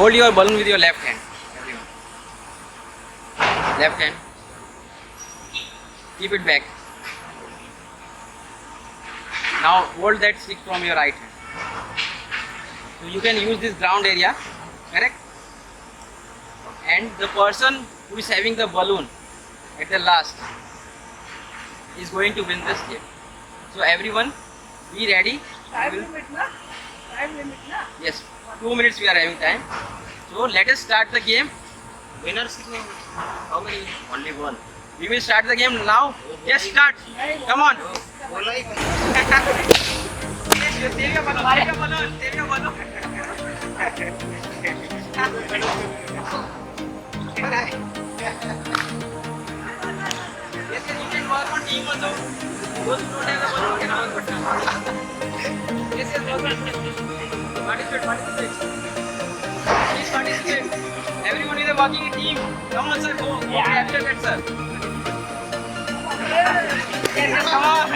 hold your balloon with your left hand. Everyone. Left hand. Keep it back. Now hold that stick from your right hand. So you can use this ground area, correct? And the person who is having the balloon at the last is going to win this game. So everyone, be ready. Time limit na? Time limit na? Yes, 2 minutes we are having time. So let us start the game. Winners, how many? Only one. We will start the game now. Yes, start. Come on. Save your balloon. Save your balloon. Save your balloon. Yes, you can work on team also. Those who don't have the balloon can work on team. Yes, work on team. Participate. Please participate. Everyone is a working team. Come on, sir. Go. After that, sir. Come on.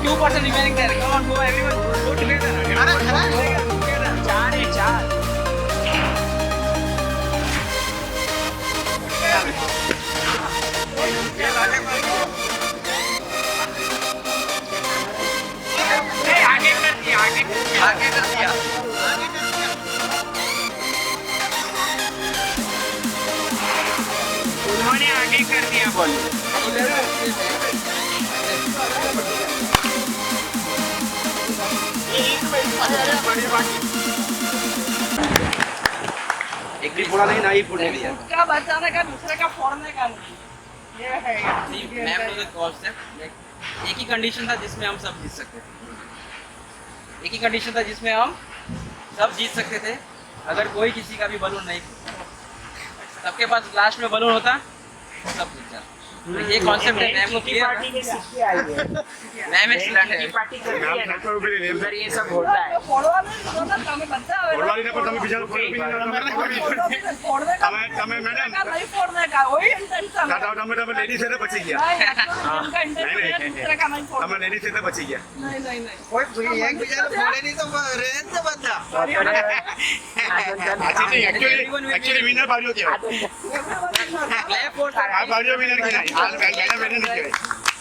2% remaining there. Come on, go everyone. Go together. Char. आगे कर दिया उन्होंने आगे कर दिया ball एक भी फोड़ा नहीं ना ही फोड़ने दिया का बचाने का दूसरे का फोड़ने का नहीं ये है मैम नो द कॉन्सेप्ट एक ही कंडीशन था जिसमें हम सब जीत सकते थे एक ही कंडीशन था जिसमें हम सब जीत सकते थे अगर कोई किसी का भी बलून नहीं सबके पास लास्ट में बलून होता सब जीत जाता तो ये कॉन्सेप्ट है मैम को क्लियर मैम एक्सीलेंट है पार्टी उधर ये सब होता है फोड़वाने तो ना हमें बच्चा फोड़वाने पर તમે બીજા फोड़ने તમે मैडम नहीं फोड़ने का वही इंटेंशन કાટા તમે લેડી છે તો બચી ગયા नहीं इंटेंशन दूसरे का नहीं फोड़ना તમે લેડી છે તો બચી ગયા नहीं कोई एक बीजा फोड़े नहीं तो रेंज से बदला एक्चुअली विनर बारियो के क्लैप फॉर आ बारियो विनर की नहीं आ मैडम विनर नहीं